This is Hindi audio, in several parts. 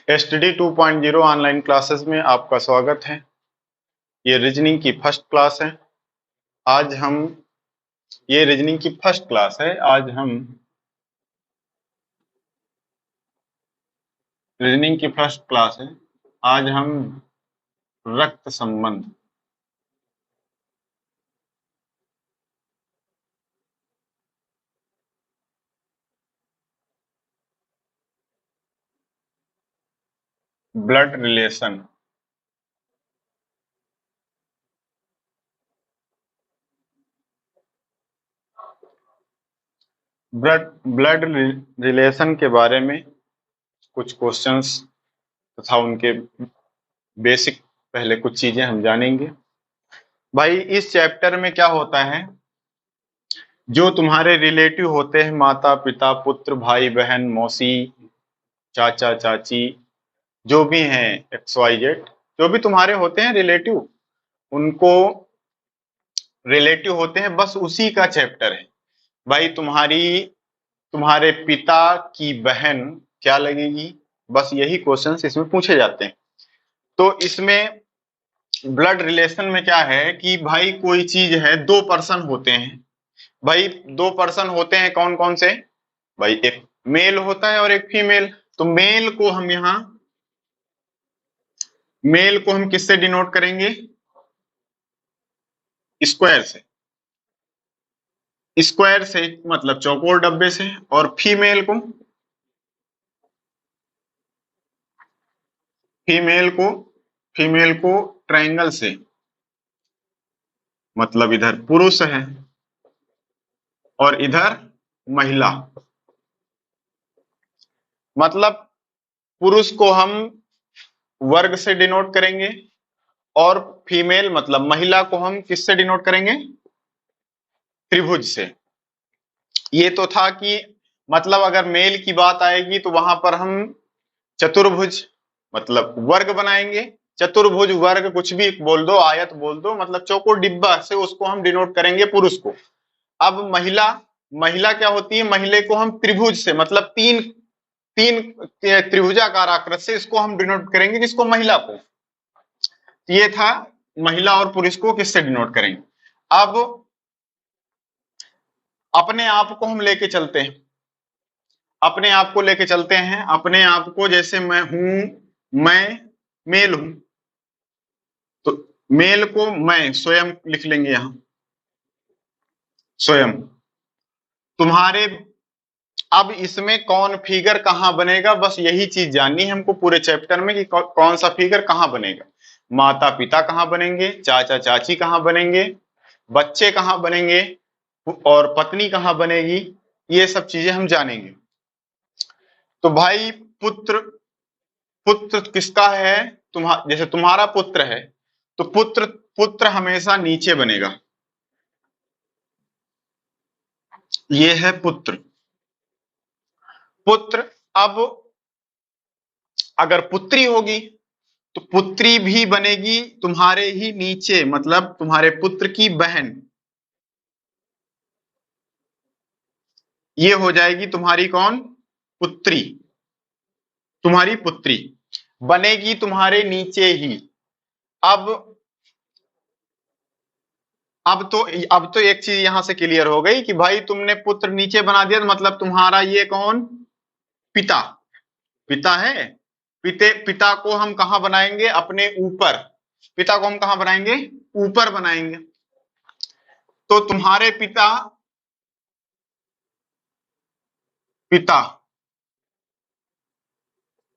एसटीडी 2.0 ऑनलाइन क्लासेस में आपका स्वागत है। ये रीजनिंग की फर्स्ट क्लास है। आज हम ये रीजनिंग की फर्स्ट क्लास है। आज हम रीजनिंग की फर्स्ट क्लास है। आज हम रक्त संबंध ब्लड रिलेशन ब्लड रिलेशन के बारे में कुछ क्वेश्चंस तथा उनके बेसिक पहले कुछ चीजें हम जानेंगे। भाई इस चैप्टर में क्या होता है, जो तुम्हारे रिलेटिव होते हैं, माता पिता पुत्र भाई बहन मौसी चाचा चाची, जो भी हैं एक्स वाई जेड, जो भी तुम्हारे होते हैं रिलेटिव, उनको रिलेटिव होते हैं, बस उसी का चैप्टर है। भाई तुम्हारे पिता की बहन क्या लगेगी, बस यही क्वेश्चंस इसमें पूछे जाते हैं। तो इसमें ब्लड रिलेशन में क्या है कि भाई कोई चीज है, दो पर्सन होते हैं। भाई दो पर्सन होते हैं, कौन कौन से? भाई एक मेल होता है और एक फीमेल। तो मेल को हम किससे डिनोट करेंगे? स्क्वायर से। स्क्वायर से मतलब चौकोर डब्बे से। और फीमेल को ट्रायंगल से। मतलब इधर पुरुष है और इधर महिला। मतलब पुरुष को हम वर्ग से डिनोट करेंगे और फीमेल मतलब महिला को हम किससे डिनोट करेंगे? त्रिभुज से। ये तो था कि मतलब अगर मेल की बात आएगी तो वहां पर हम चतुर्भुज मतलब वर्ग बनाएंगे। चतुर्भुज वर्ग कुछ भी बोल दो, आयत बोल दो, मतलब चौकोर डिब्बा से उसको हम डिनोट करेंगे पुरुष को। अब महिला महिला क्या होती है? महिले को हम त्रिभुज से मतलब तीन तीन त्रिभुजाकार आकृति से इसको हम डिनोट करेंगे, किसको? महिला को। ये था महिला और पुरुष को किससे डिनोट करेंगे। अब अपने आप को हम लेके चलते हैं, अपने आप को लेके चलते हैं। अपने आप को जैसे मैं हूं, मैं मेल हूं, तो मेल को मैं स्वयं लिख लेंगे यहां, स्वयं। तुम्हारे अब इसमें कौन फिगर कहां बनेगा, बस यही चीज जाननी है हमको पूरे चैप्टर में कि कौन सा फिगर कहां बनेगा। माता पिता कहां बनेंगे, चाचा चाची कहां बनेंगे, बच्चे कहां बनेंगे और पत्नी कहां बनेगी, ये सब चीजें हम जानेंगे। तो भाई पुत्र पुत्र किसका है? जैसे तुम्हारा पुत्र है तो पुत्र पुत्र हमेशा नीचे बनेगा। ये है पुत्र। पुत्र। अब अगर पुत्री होगी तो पुत्री भी बनेगी तुम्हारे ही नीचे, मतलब तुम्हारे पुत्र की बहन। ये हो जाएगी तुम्हारी कौन? पुत्री। तुम्हारी पुत्री बनेगी तुम्हारे नीचे ही। अब अब तो एक चीज यहां से क्लियर हो गई कि भाई तुमने पुत्र नीचे बना दिया तो मतलब तुम्हारा ये कौन? पिता। पिता है। पिता को हम कहां बनाएंगे? अपने ऊपर। पिता को हम कहां बनाएंगे? ऊपर बनाएंगे। तो तुम्हारे पिता पिता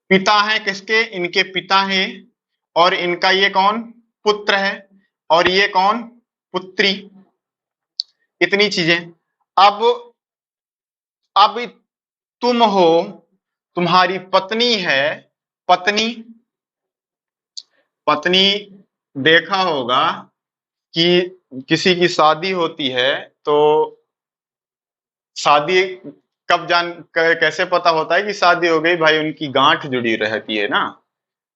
पिता है किसके? इनके पिता हैं। और इनका ये कौन? पुत्र है। और ये कौन? पुत्री। इतनी चीजें। अब अब तुम हो, तुम्हारी पत्नी है। पत्नी पत्नी देखा होगा कि किसी की शादी होती है तो शादी कब कैसे पता होता है कि शादी हो गई? भाई उनकी गांठ जुड़ी रहती है ना।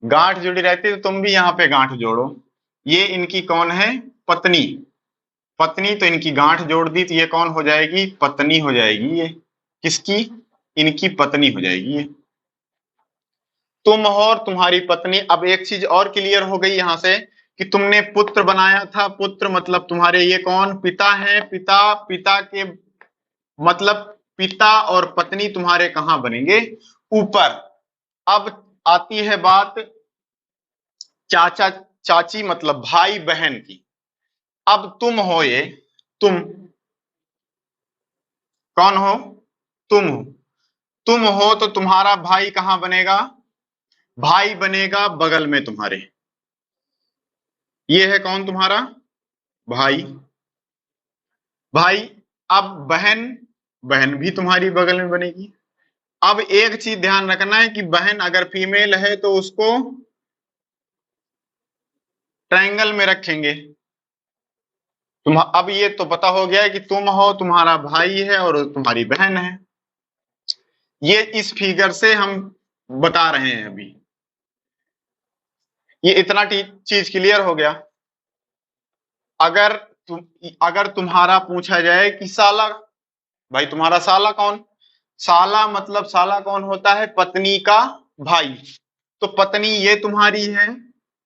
गांठ जुड़ी रहती है तो तुम भी यहाँ पे गांठ जोड़ो। ये इनकी कौन है? पत्नी। पत्नी तो इनकी गांठ जोड़ दी तो ये कौन हो जाएगी? पत्नी हो जाएगी। ये किसकी? इनकी पत्नी हो जाएगी ये। तुम हो और तुम्हारी पत्नी। अब एक चीज और क्लियर हो गई यहां से कि तुमने पुत्र बनाया था, पुत्र मतलब तुम्हारे ये कौन, पिता है, पिता, पिता के मतलब पिता और पत्नी तुम्हारे कहां बनेंगे, ऊपर। अब आती है बात चाचा चाची मतलब भाई बहन की। अब तुम हो, ये तुम कौन हो, तुम हो। तुम हो तो तुम्हारा भाई कहां बनेगा, भाई बनेगा बगल में तुम्हारे। ये है कौन तुम्हारा भाई, भाई। अब बहन, बहन भी तुम्हारी बगल में बनेगी। अब एक चीज ध्यान रखना है कि बहन अगर फीमेल है तो उसको ट्रायंगल में रखेंगे। तुम अब ये तो पता हो गया है कि तुम हो, तुम्हारा भाई है और तुम्हारी बहन है। ये इस फिगर से हम बता रहे हैं अभी। ये इतना चीज क्लियर हो गया। अगर तुम अगर तुम्हारा पूछा जाए कि साला, भाई तुम्हारा साला कौन, साला मतलब साला कौन होता है, पत्नी का भाई। तो पत्नी ये तुम्हारी है,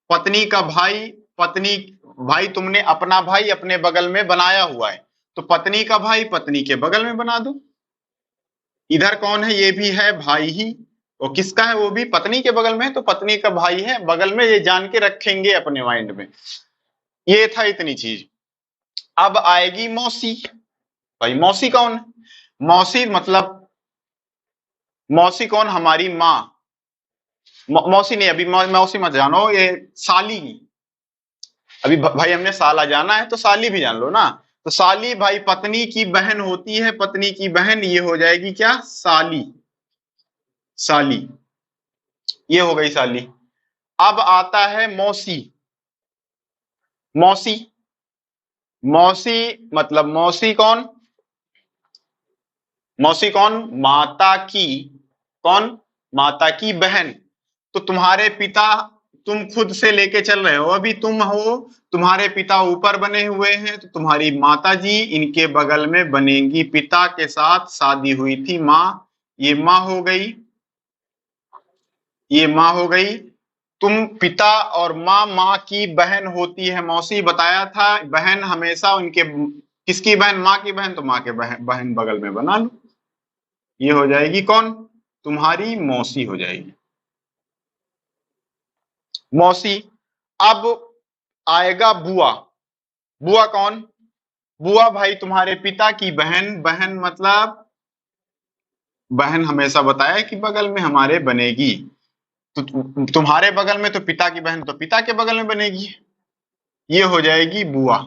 पत्नी का भाई, पत्नी, भाई तुमने अपना भाई अपने बगल में बनाया हुआ है, तो पत्नी का भाई पत्नी के बगल में बना दो। इधर कौन है, ये भी है भाई ही, और किसका है, वो भी पत्नी के बगल में है, तो पत्नी का भाई है बगल में, ये जान के रखेंगे अपने माइंड में। ये था इतनी चीज। अब आएगी मौसी। भाई मौसी कौन, मौसी मतलब मौसी कौन, हमारी माँ। मौसी नहीं, अभी मौसी मत जानो, ये साली। अभी भाई हमने साला जाना है तो साली भी जान लो ना। तो साली भाई पत्नी की बहन होती है, पत्नी की बहन, ये हो जाएगी क्या, साली, साली। ये हो गई साली। अब आता है मौसी। मौसी, मौसी मतलब मौसी कौन, मौसी कौन, माता की, कौन, माता की बहन। तो तुम्हारे पिता, तुम खुद से लेके चल रहे हो, अभी तुम हो, तुम्हारे पिता ऊपर बने हुए हैं, तो तुम्हारी माता जी इनके बगल में बनेंगी, पिता के साथ शादी हुई थी माँ, ये माँ हो गई, ये माँ हो गई। तुम पिता और माँ, माँ की बहन होती है मौसी, बताया था, बहन हमेशा उनके, किसकी बहन, माँ की बहन, तो माँ के बहन, बहन बगल में बना लो। ये हो जाएगी कौन, तुम्हारी मौसी हो जाएगी, मौसी। अब आएगा बुआ। बुआ कौन, बुआ भाई तुम्हारे पिता की बहन, बहन मतलब बहन हमेशा बताया कि बगल में हमारे बनेगी, तो तुम्हारे बगल में तो पिता की बहन, तो पिता के बगल में बनेगी, ये हो जाएगी बुआ।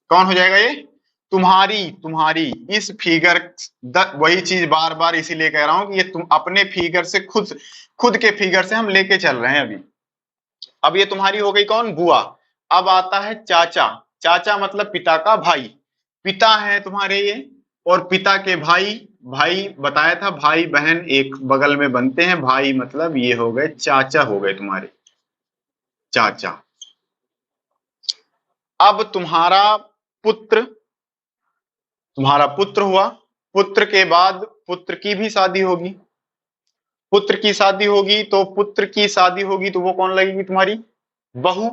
कौन हो जाएगा ये, तुम्हारी, तुम्हारी। इस फिगर, वही चीज बार बार इसीलिए कह रहा हूं कि ये तुम अपने फिगर से खुद, खुद के फिगर से हम लेके चल रहे हैं अभी। अब ये तुम्हारी हो गई कौन, बुआ। अब आता है चाचा। चाचा मतलब पिता का भाई, पिता है तुम्हारे ये, और पिता के भाई, भाई बताया था, भाई बहन एक बगल में बनते हैं, भाई मतलब ये हो गए चाचा, हो गए तुम्हारे चाचा। अब तुम्हारा पुत्र, तुम्हारा पुत्र हुआ, पुत्र के बाद पुत्र की भी शादी होगी, पुत्र की शादी होगी, तो पुत्र की शादी होगी तो वो कौन लगेगी, तुम्हारी बहू,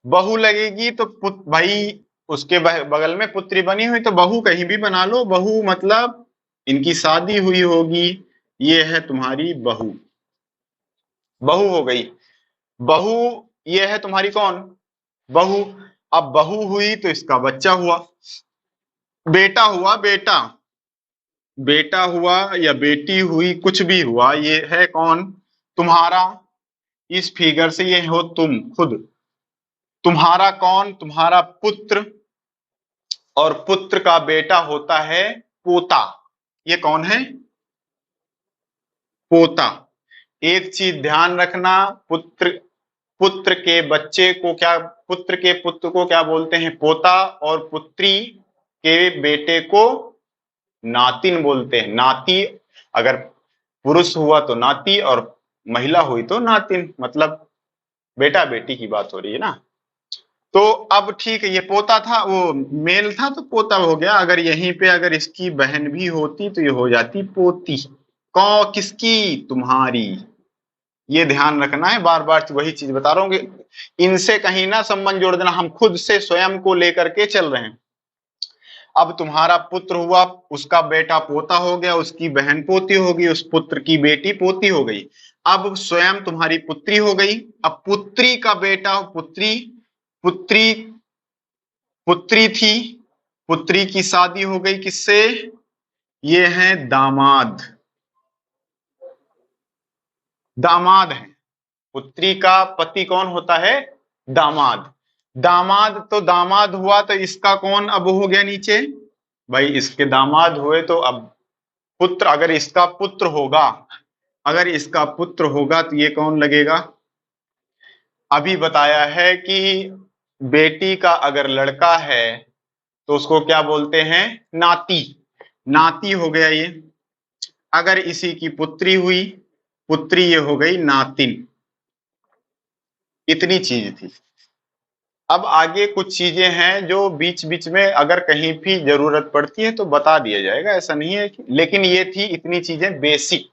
बहू लगेगी। तो भाई उसके बगल में पुत्री बनी हुई, तो बहू कहीं भी बना लो, बहू मतलब इनकी शादी हुई होगी, ये है तुम्हारी बहू, बहू हो गई। बहू, ये है तुम्हारी कौन, बहू। अब बहू हुई तो इसका बच्चा हुआ, बेटा हुआ, बेटा, बेटा हुआ या बेटी हुई, कुछ भी हुआ, ये है कौन, तुम्हारा। इस फिगर से ये हो तुम खुद, तुम्हारा कौन, तुम्हारा पुत्र, और पुत्र का बेटा होता है पोता। ये कौन है, पोता। एक चीज ध्यान रखना, पुत्र, पुत्र के बच्चे को क्या, पुत्र के पुत्र को क्या बोलते हैं, पोता, और पुत्री के बेटे को नातिन बोलते हैं, नाती। अगर पुरुष हुआ तो नाती, और महिला हुई तो नातिन, मतलब बेटा बेटी की बात हो रही है ना। तो अब ठीक है, ये पोता था, वो मेल था तो पोता हो गया, अगर यहीं पे अगर इसकी बहन भी होती तो ये हो जाती पोती। किसकी? तुम्हारी। ये ध्यान रखना है, बार बार वही चीज बता रहा हूँ कि इनसे कहीं ना संबंध जोड़ देना, हम खुद से स्वयं को लेकर के चल रहे हैं। अब तुम्हारा पुत्र हुआ, उसका बेटा पोता हो गया, उसकी बहन पोती होगी, उस पुत्र की बेटी पोती हो गई। अब स्वयं तुम्हारी पुत्री हो गई। अब पुत्री का बेटा, पुत्री पुत्री पुत्री थी, पुत्री की शादी हो गई किससे? ये हैं दामाद। दामाद है। पुत्री का पति कौन होता है? दामाद। दामाद तो दामाद हुआ, तो इसका कौन अब हो गया नीचे? भाई इसके दामाद हुए, तो अब पुत्र, अगर इसका पुत्र होगा, अगर इसका पुत्र होगा तो ये कौन लगेगा? अभी बताया है कि बेटी का अगर लड़का है तो उसको क्या बोलते हैं? नाती। नाती हो गया ये। अगर इसी की पुत्री हुई, पुत्री, ये हो गई नातिन। इतनी चीज थी। अब आगे कुछ चीजें हैं जो बीच बीच में अगर कहीं भी जरूरत पड़ती है तो बता दिया जाएगा, ऐसा नहीं है कि, लेकिन ये थी इतनी चीजें बेसिक।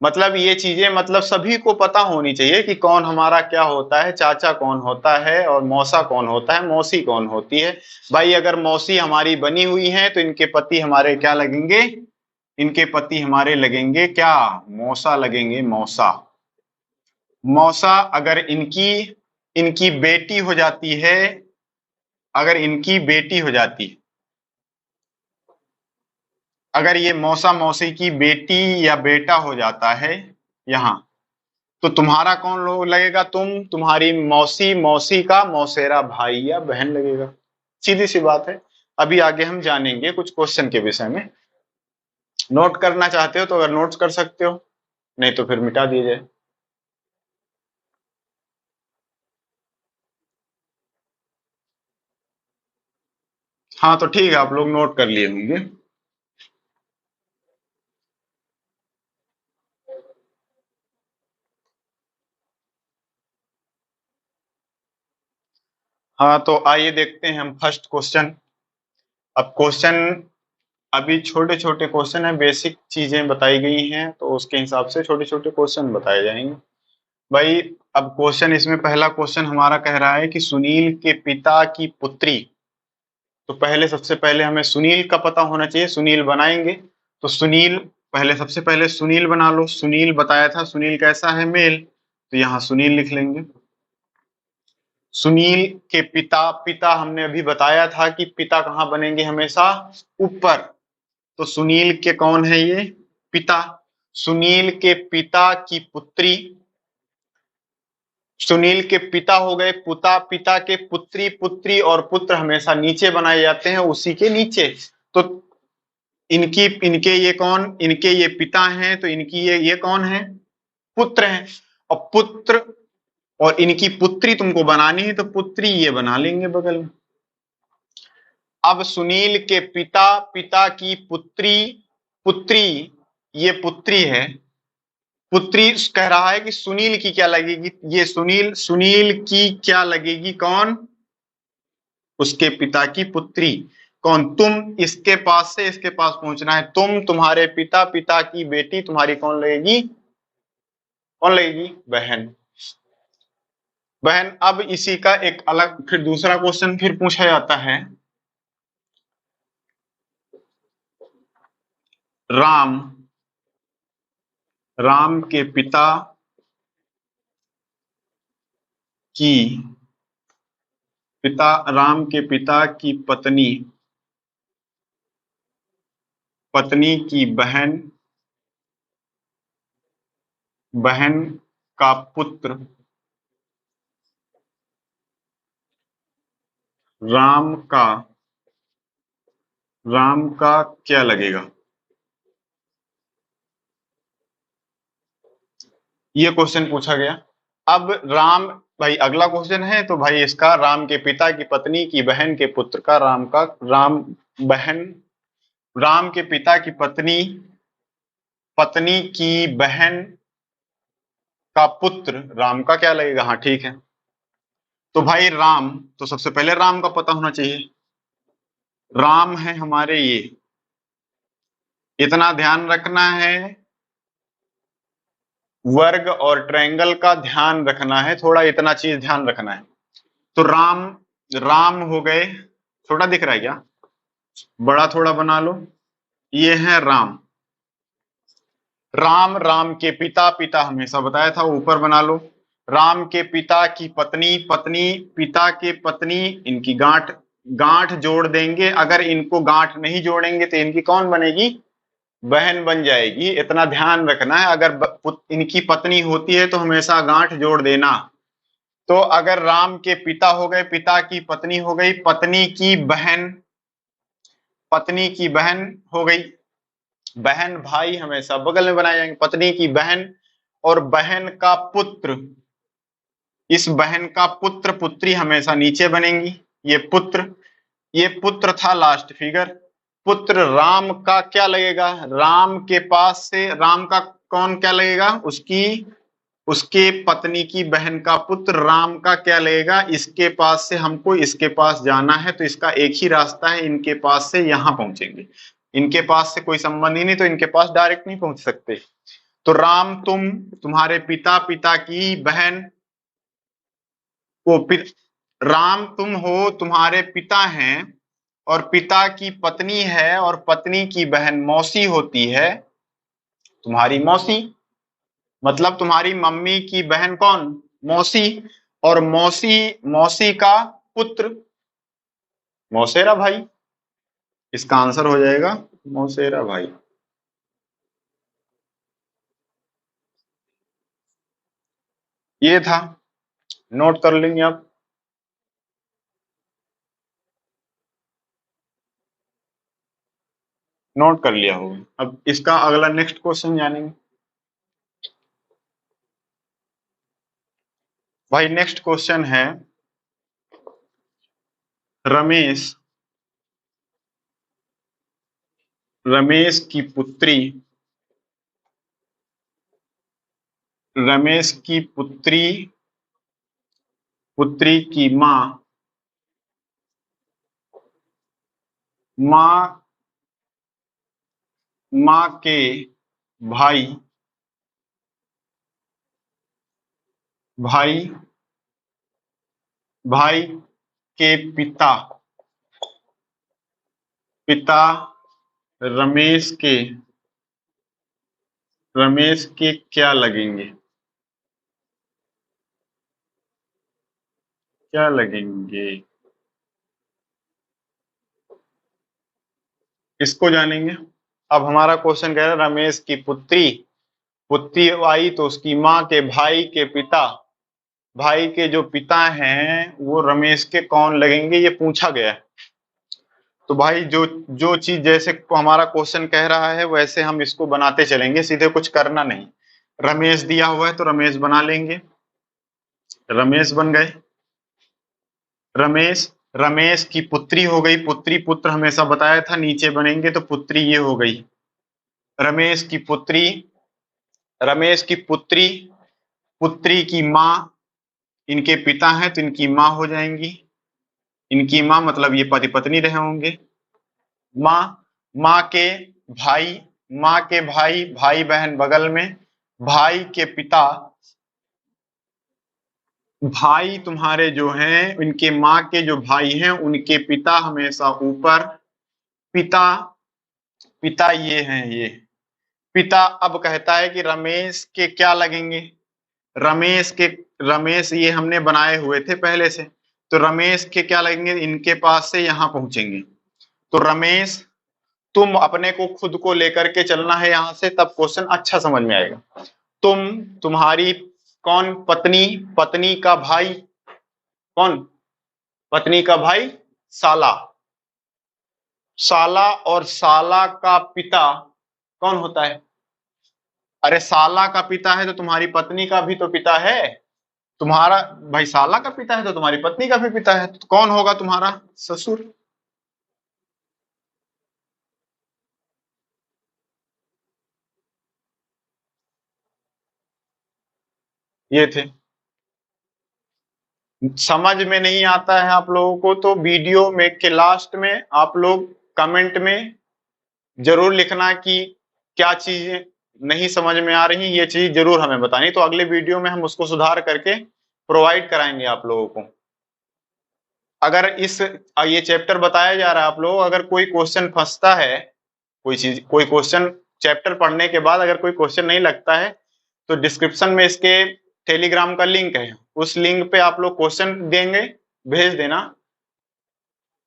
मतलब ये चीजें मतलब सभी को पता होनी चाहिए कि कौन हमारा क्या होता है, चाचा कौन होता है और मौसा कौन होता है, मौसी कौन होती है। भाई अगर मौसी हमारी बनी हुई है तो इनके पति हमारे क्या लगेंगे? इनके पति हमारे लगेंगे क्या? मौसा लगेंगे, मौसा। मौसा अगर इनकी इनकी बेटी हो जाती है, अगर इनकी बेटी हो जाती है, अगर ये मौसा मौसी की बेटी या बेटा हो जाता है यहां, तो तुम्हारा कौन लोग लगेगा? तुम्हारी मौसी, मौसी का मौसेरा भाई या बहन लगेगा। सीधी सी बात है। अभी आगे हम जानेंगे कुछ क्वेश्चन के विषय में। नोट करना चाहते हो तो अगर नोट्स कर सकते हो, नहीं तो फिर मिटा दिए जाए। हाँ तो ठीक है, आप लोग नोट कर लिए होंगे। हाँ तो आइए देखते हैं हम फर्स्ट क्वेश्चन। अब क्वेश्चन, अभी छोटे छोटे क्वेश्चन है, बेसिक चीजें बताई गई हैं तो उसके हिसाब से छोटे छोटे क्वेश्चन बताए जाएंगे। भाई अब क्वेश्चन, इसमें पहला क्वेश्चन हमारा कह रहा है कि सुनील के पिता की पुत्री। तो पहले सबसे पहले हमें सुनील का पता होना चाहिए, सुनील बनाएंगे। तो सुनील, पहले सबसे पहले सुनील बना लो। सुनील बताया था, सुनील कैसा है? मेल। तो यहाँ सुनील लिख लेंगे। सुनील के पिता, पिता हमने अभी बताया था कि पिता कहाँ बनेंगे? हमेशा ऊपर। तो सुनील के कौन है ये? पिता। सुनील के पिता की पुत्री, सुनील के पिता हो गए, पुता, पिता के पुत्री, पुत्री और पुत्र हमेशा नीचे बनाए जाते हैं, उसी के नीचे। तो इनकी, इनके ये कौन? इनके ये पिता हैं, तो इनकी ये कौन है? पुत्र हैं। और पुत्र, और इनकी पुत्री तुमको बनानी है तो पुत्री ये बना लेंगे बगल में। अब सुनील के पिता, पिता की पुत्री, पुत्री, ये पुत्री है। पुत्री कह रहा है कि सुनील की क्या लगेगी? ये सुनील, सुनील की क्या लगेगी? कौन? उसके पिता की पुत्री। कौन? तुम। इसके पास से इसके पास पहुंचना है। तुम, तुम्हारे पिता, पिता की बेटी, तुम्हारी कौन लगेगी? कौन लगेगी? बहन। बहन। अब इसी का एक अलग फिर दूसरा क्वेश्चन फिर पूछा जाता है। राम, राम के पिता की, पिता, राम के पिता की पत्नी, पत्नी की बहन, बहन का पुत्र राम का, राम का क्या लगेगा? ये क्वेश्चन पूछा गया। अब राम, भाई अगला क्वेश्चन है तो भाई इसका, राम के पिता की पत्नी की बहन के पुत्र का, राम का, राम, बहन, राम के पिता की पत्नी, पत्नी की बहन का पुत्र राम का क्या लगेगा? हाँ ठीक है। तो भाई राम, तो सबसे पहले राम का पता होना चाहिए। राम है हमारे ये, इतना ध्यान रखना है वर्ग और ट्रायंगल का ध्यान रखना है, थोड़ा इतना चीज ध्यान रखना है। तो राम, राम हो गए, छोटा दिख रहा है क्या? बड़ा थोड़ा बना लो। ये है राम। राम, राम के पिता, पिता हमेशा बताया था, ऊपर बना लो। राम के पिता की पत्नी, पत्नी, पिता के पत्नी, इनकी गांठ, गांठ जोड़ देंगे। अगर इनको गांठ नहीं जोड़ेंगे तो इनकी कौन बनेगी? बहन बन जाएगी। इतना ध्यान रखना है। अगर इनकी पत्नी होती है तो हमेशा गांठ जोड़ देना। तो अगर राम के पिता हो गए, पिता की पत्नी हो गई, पत्नी की बहन, पत्नी की बहन हो गई। बहन भाई हमेशा बगल में बनाए जाएंगे, पत्नी की बहन, और बहन का पुत्र, इस बहन का पुत्र पुत्री हमेशा नीचे बनेंगी। ये पुत्र, ये पुत्र था लास्ट फिगर। पुत्र राम का क्या लगेगा? राम के पास से राम का कौन क्या लगेगा? उसकी, उसके पत्नी की बहन का पुत्र राम का क्या लगेगा? इसके पास से हमको इसके पास जाना है, तो इसका एक ही रास्ता है, इनके पास से यहां पहुंचेंगे। इनके पास से कोई संबंध ही नहीं, तो इनके पास डायरेक्ट नहीं पहुंच सकते। तो राम तुम, तुम्हारे पिता, पिता की बहन, वो राम तुम हो, तुम्हारे पिता हैं, और पिता की पत्नी है, और पत्नी की बहन मौसी होती है, तुम्हारी मौसी। मतलब तुम्हारी मम्मी की बहन कौन? मौसी। और मौसी, मौसी का पुत्र मौसेरा भाई। इसका आंसर हो जाएगा मौसेरा भाई। ये था, नोट कर लेंगे आप। नोट कर लिया होगा। अब इसका अगला नेक्स्ट क्वेश्चन जानेंगे। भाई नेक्स्ट क्वेश्चन है, रमेश, रमेश की पुत्री, रमेश की पुत्री, पुत्री की माँ, माँ, माँ के भाई, भाई, भाई के पिता, पिता रमेश के, रमेश के क्या लगेंगे? क्या लगेंगे? इसको जानेंगे। अब हमारा क्वेश्चन कह रहा है रमेश की पुत्री, पुत्री आई तो उसकी माँ के भाई के पिता, भाई के जो पिता हैं वो रमेश के कौन लगेंगे, ये पूछा गया है। तो भाई जो जो चीज जैसे हमारा क्वेश्चन कह रहा है वैसे हम इसको बनाते चलेंगे, सीधे कुछ करना नहीं। रमेश दिया हुआ है तो रमेश बना लेंगे। रमेश बन गए। रमेश, रमेश की पुत्री हो गई, पुत्री, पुत्र हमेशा बताया था नीचे बनेंगे, तो पुत्री ये हो गई। रमेश की पुत्री, रमेश की पुत्री, पुत्री की माँ, इनके पिता हैं तो इनकी माँ हो जाएंगी। इनकी माँ मतलब ये पति पत्नी रहे होंगे। माँ, माँ के भाई, माँ के भाई, भाई बहन बगल में, भाई के पिता, भाई तुम्हारे जो हैं इनके माँ के जो भाई हैं उनके पिता हमेशा ऊपर। पिता, पिता ये हैं ये। पिता अब कहता है कि रमेश के क्या लगेंगे? रमेश के, रमेश ये हमने बनाए हुए थे पहले से, तो रमेश के क्या लगेंगे? इनके पास से यहां पहुंचेंगे। तो रमेश, तुम अपने को खुद को लेकर के चलना है यहां से, तब क्वेश्चन अच्छा समझ में आएगा। तुम, तुम्हारी कौन? पत्नी, पत्नी का भाई कौन? पत्नी का भाई साला, साला, और साला का पिता कौन होता है? अरे साला का पिता है तो तुम्हारी पत्नी का भी तो पिता है। तुम्हारा भाई साला का पिता है तो तुम्हारी पत्नी का भी पिता है, तो कौन होगा तुम्हारा? ससुर। ये थे। समझ में नहीं आता है आप लोगों को तो वीडियो में के लास्ट में आप लोग कमेंट में जरूर लिखना कि क्या चीजें नहीं समझ में आ रही ये चीज जरूर हमें बतानी, तो अगले वीडियो में हम उसको सुधार करके प्रोवाइड कराएंगे आप लोगों को। अगर ये चैप्टर बताया जा रहा है आप लोगों, अगर कोई क्वेश्चन फंसता है, कोई क्वेश्चन चैप्टर पढ़ने के बाद अगर कोई क्वेश्चन नहीं लगता है, तो डिस्क्रिप्शन में इसके टेलीग्राम का लिंक है, उस लिंक पे आप लोग क्वेश्चन देंगे, भेज देना,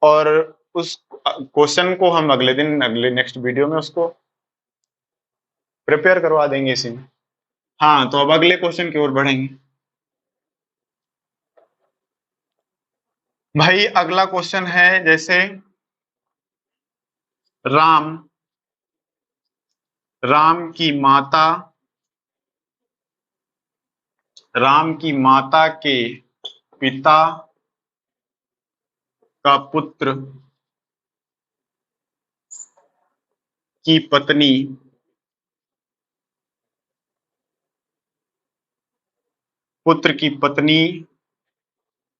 और उस क्वेश्चन को हम अगले नेक्स्ट वीडियो में उसको प्रिपेयर करवा देंगे इसी में। हाँ, तो अब अगले क्वेश्चन की ओर बढ़ेंगे। भाई अगला क्वेश्चन है, जैसे राम राम की माता राम की माता के पिता का पुत्र की पत्नी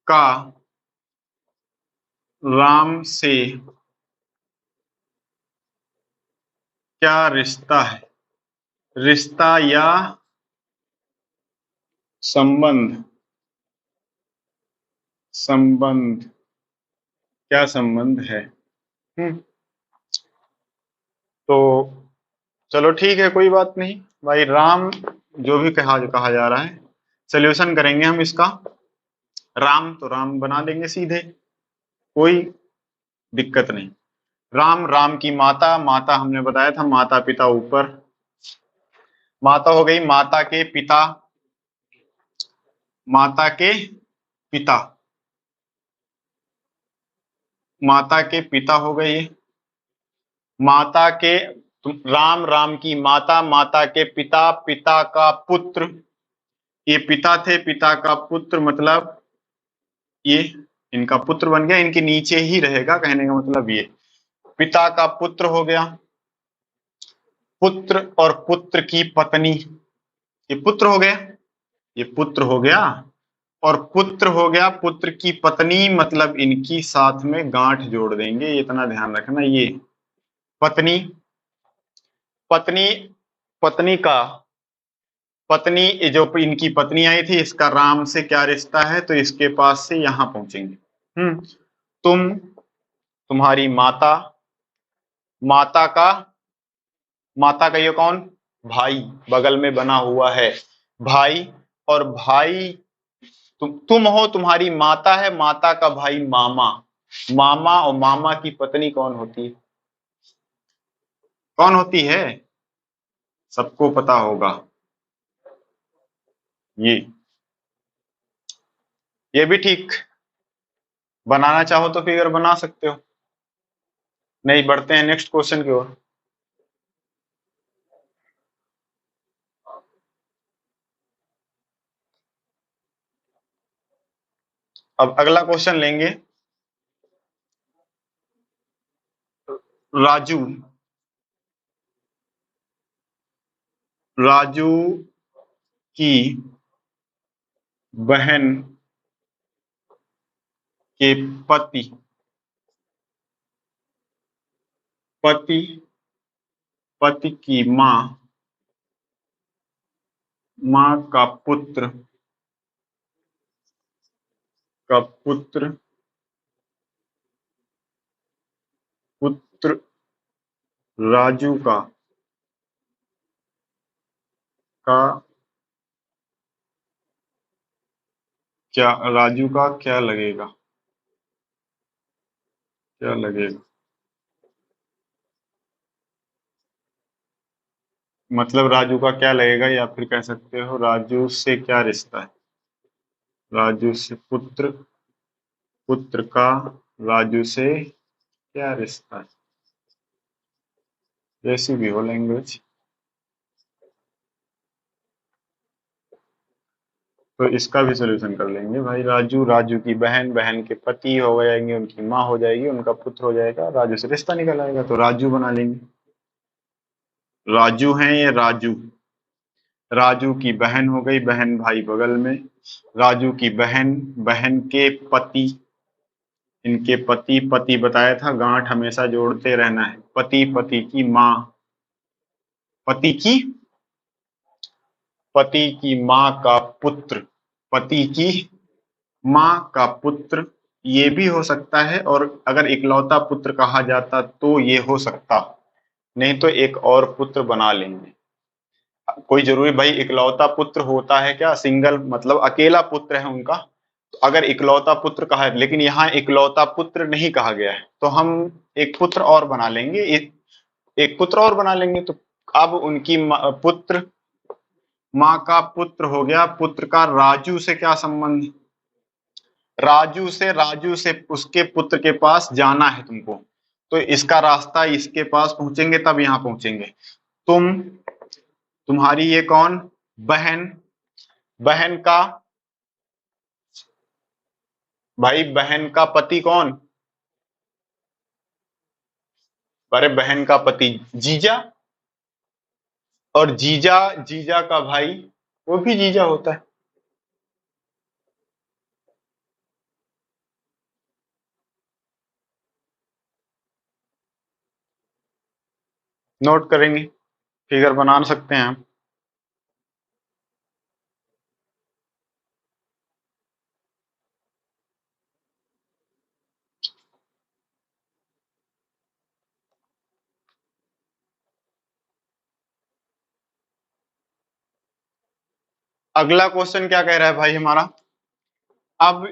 का राम से क्या रिश्ता है? रिश्ता या संबंध, संबंध, क्या संबंध है? तो चलो ठीक है, कोई बात नहीं भाई। राम जो भी कहा जा रहा है, सोल्यूशन करेंगे हम इसका। राम तो राम बना देंगे सीधे, कोई दिक्कत नहीं। राम की माता, माता हमने बताया था माता पिता ऊपर, माता हो गई, माता के पिता, माता के पिता, माता के पिता हो गए ये। माता के राम की माता, माता के पिता, पिता का पुत्र, ये पिता थे, पिता का पुत्र मतलब ये इनका पुत्र बन गया, इनके नीचे ही रहेगा, कहने का मतलब ये पिता का पुत्र हो गया। पुत्र और पुत्र की पत्नी, ये पुत्र हो गया, ये पुत्र हो गया, और पुत्र हो गया, पुत्र की पत्नी मतलब इनकी साथ में गांठ जोड़ देंगे, इतना ध्यान रखना। ये पत्नी, पत्नी, पत्नी का पत्नी, ये जो इनकी पत्नी आई थी, इसका राम से क्या रिश्ता है, तो इसके पास से यहां पहुंचेंगे। तुम्हारी माता, माता का माता का ये कौन? भाई, बगल में बना हुआ है भाई, और भाई तुम हो, तुम्हारी माता है, माता का भाई मामा, मामा, और मामा की पत्नी कौन होती है? कौन होती है? सबको पता होगा ये ये भी ठीक, बनाना चाहो तो फिगर बना सकते हो। नहीं, बढ़ते हैं नेक्स्ट क्वेश्चन की ओर। अब अगला क्वेश्चन लेंगे। राजू राजू की बहन के पति पति पति की माँ का पुत्र पुत्र राजू का राजू का क्या लगेगा? क्या लगेगा मतलब राजू का क्या लगेगा, या फिर कह सकते हो राजू से क्या रिश्ता है? राजू से पुत्र पुत्र का राजू से क्या रिश्ता है? जैसी भी हो लैंग्वेज, तो इसका भी सोल्यूशन कर लेंगे भाई। राजू की बहन, बहन के पति हो जाएंगे, उनकी माँ हो जाएगी, उनका पुत्र हो जाएगा, राजू से रिश्ता निकल आएगा, तो राजू बना लेंगे। राजू है ये राजू, राजू की बहन हो गई, बहन भाई बगल में, राजू की बहन, बहन के पति, इनके पति, पति बताया था गांठ हमेशा जोड़ते रहना है, पति, पति की माँ, पति की पति की माँ का पुत्र, पति की माँ का पुत्र, ये भी हो सकता है। और अगर इकलौता पुत्र कहा जाता तो ये हो सकता, नहीं तो एक और पुत्र बना लेंगे। कोई जरूरी भाई इकलौता पुत्र होता है क्या? सिंगल मतलब अकेला पुत्र है उनका, तो अगर इकलौता पुत्र कहा है, लेकिन यहाँ इकलौता पुत्र नहीं कहा गया है, तो हम एक पुत्र और बना लेंगे, एक पुत्र और बना लेंगे। तो अब उनकी पुत्र, माँ का पुत्र हो गया। पुत्र का राजू से क्या संबंध? राजू से उसके पुत्र के पास जाना है तुमको, तो इसका रास्ता इसके पास पहुंचेंगे तब यहां पहुंचेंगे। तुम, तुम्हारी ये कौन? बहन, बहन का भाई, बहन का पति कौन? अरे बहन का पति जीजा, और जीजा, जीजा का भाई वो भी जीजा होता है। नोट करेंगे, फिगर बना सकते हैं हम। अगला क्वेश्चन क्या कह रहा है भाई हमारा? अब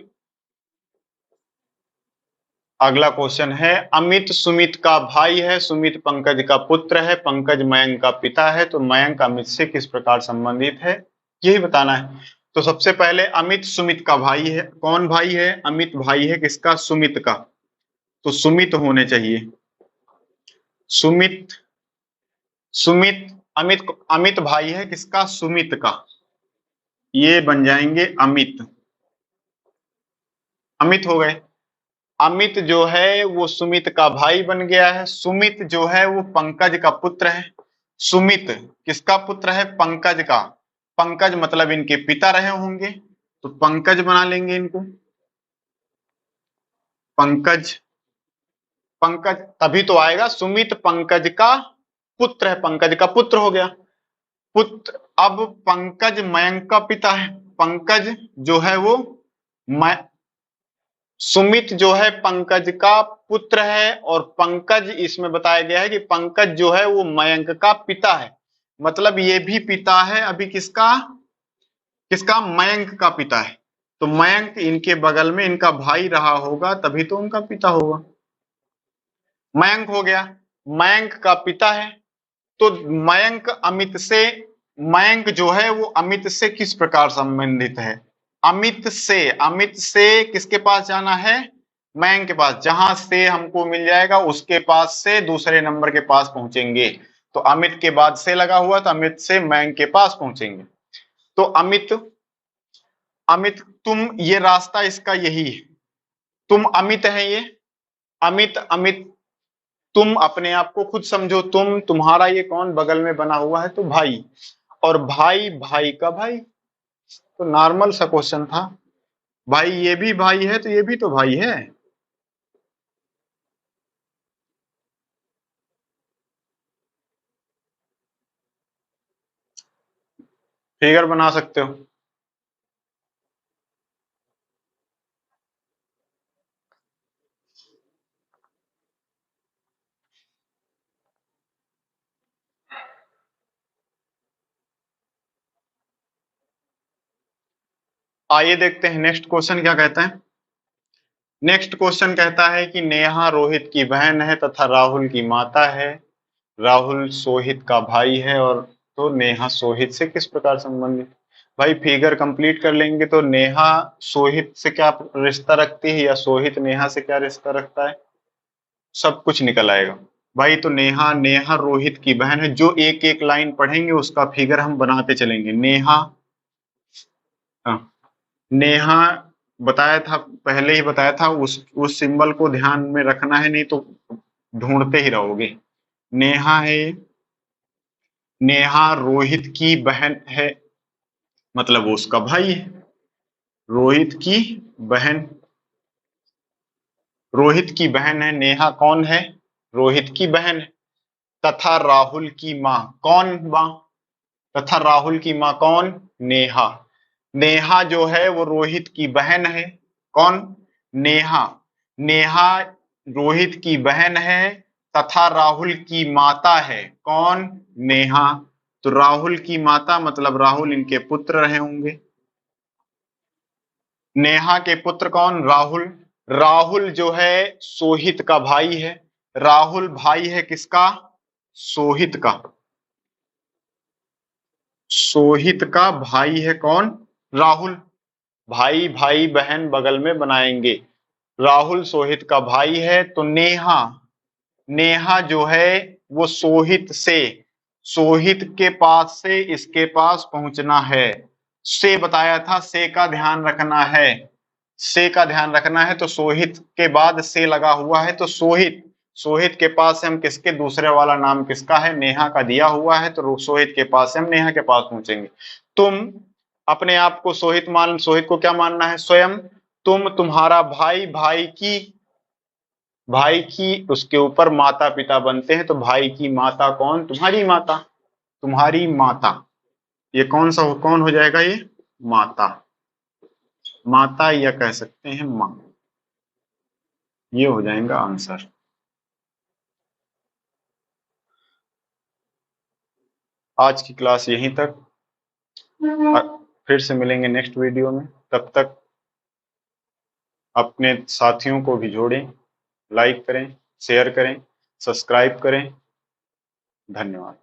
अगला क्वेश्चन है, अमित सुमित का भाई है, सुमित पंकज का पुत्र है, पंकज मयंक का पिता है, तो मयंक अमित से किस प्रकार संबंधित है, यही बताना है। तो सबसे पहले अमित सुमित का भाई है। कौन भाई है? अमित भाई है किसका? सुमित का। तो सुमित होने चाहिए, सुमित, सुमित, अमित, अमित भाई है किसका? सुमित का, ये बन जाएंगे अमित, अमित हो गए। अमित जो है वो सुमित का भाई बन गया है। सुमित जो है वो पंकज का पुत्र है। सुमित किसका पुत्र है? पंकज का। पंकज मतलब इनके पिता रहे होंगे, तो पंकज बना लेंगे इनको, पंकज। पंकज तभी तो आएगा, सुमित पंकज का पुत्र है, पंकज का पुत्र हो गया, पुत्र। अब पंकज मयंक का पिता है। पंकज जो है वो सुमित जो है पंकज का पुत्र है, और पंकज इसमें बताया गया है कि पंकज जो है वो मयंक का पिता है, मतलब ये भी पिता है अभी किसका? किसका? मयंक का पिता है। तो मयंक इनके बगल में इनका भाई रहा होगा, तभी तो उनका पिता होगा। मयंक हो गया, मयंक का पिता है। तो मयंक अमित से, मयंक जो है वो अमित से किस प्रकार संबंधित है? अमित से, अमित से किसके पास जाना है? मयंक के पास। जहां से हमको मिल जाएगा उसके पास से दूसरे नंबर के पास पहुंचेंगे। तो अमित के बाद से लगा हुआ, तो अमित से मयंक के पास पहुंचेंगे। तो अमित, अमित तुम, ये रास्ता इसका यही है, तुम अमित है ये, अमित, अमित तुम अपने आप को खुद समझो, तुम, तुम्हारा ये कौन बगल में बना हुआ है? तो भाई, और भाई, भाई का भाई। तो नॉर्मल सा क्वेश्चन था भाई, ये भी भाई है तो ये भी तो भाई है। फिगर बना सकते हो। आइए देखते हैं नेक्स्ट क्वेश्चन क्या कहता है। नेक्स्ट क्वेश्चन कहता है कि नेहा रोहित की बहन है तथा राहुल की माता है। राहुल सोहित का भाई है, और तो नेहा सोहित से किस प्रकार संबंधित? भाई फिगर कंप्लीट कर लेंगे तो नेहा सोहित से क्या रिश्ता रखती है, या सोहित नेहा से क्या रिश्ता रखता है, सब कुछ निकल आएगा। भाई तो नेहा, नेहा रोहित की बहन है। जो एक एक लाइन पढ़ेंगे उसका फिगर हम बनाते चलेंगे। नेहा, हाँ, नेहा बताया था, पहले ही बताया था, उस सिंबल को ध्यान में रखना है, नहीं तो ढूंढते ही रहोगे। नेहा है, नेहा रोहित की बहन है, मतलब वो उसका भाई है। रोहित की बहन, रोहित की बहन है नेहा, कौन है? रोहित की बहन है। तथा राहुल की माँ, कौन माँ? तथा राहुल की माँ कौन? नेहा। नेहा जो है वो रोहित की बहन है। कौन? नेहा। नेहा रोहित की बहन है तथा राहुल की माता है। कौन? नेहा। तो राहुल की माता मतलब राहुल इनके पुत्र रहे होंगे। नेहा के पुत्र कौन? राहुल। राहुल जो है सोहित का भाई है। राहुल भाई है किसका? सोहित का। सोहित का भाई है कौन? राहुल। भाई भाई बहन बगल में बनाएंगे। राहुल सोहित का भाई है तो नेहा, नेहा जो है वो सोहित से, सोहित के पास से इसके पास पहुंचना है। से बताया था, से का ध्यान रखना है। से का ध्यान रखना है तो सोहित के बाद से लगा हुआ है तो सोहित, सोहित के पास से हम किसके, दूसरे वाला नाम किसका है? नेहा का दिया हुआ है तो सोहित के पास से हम नेहा के पास पहुंचेंगे। तुम अपने आप को सोहित मान, सोहित को क्या मानना है? स्वयं। तुम, तुम्हारा भाई, भाई की, भाई की उसके ऊपर माता पिता बनते हैं तो भाई की माता कौन? तुम्हारी माता। तुम्हारी माता, ये कौन सा, कौन हो जाएगा ये? माता। माता या कह सकते हैं माँ, ये हो जाएगा आंसर। आज की क्लास यहीं तक। फिर से मिलेंगे नेक्स्ट वीडियो में। तब तक अपने साथियों को भी जोड़ें, लाइक करें, शेयर करें, सब्सक्राइब करें। धन्यवाद।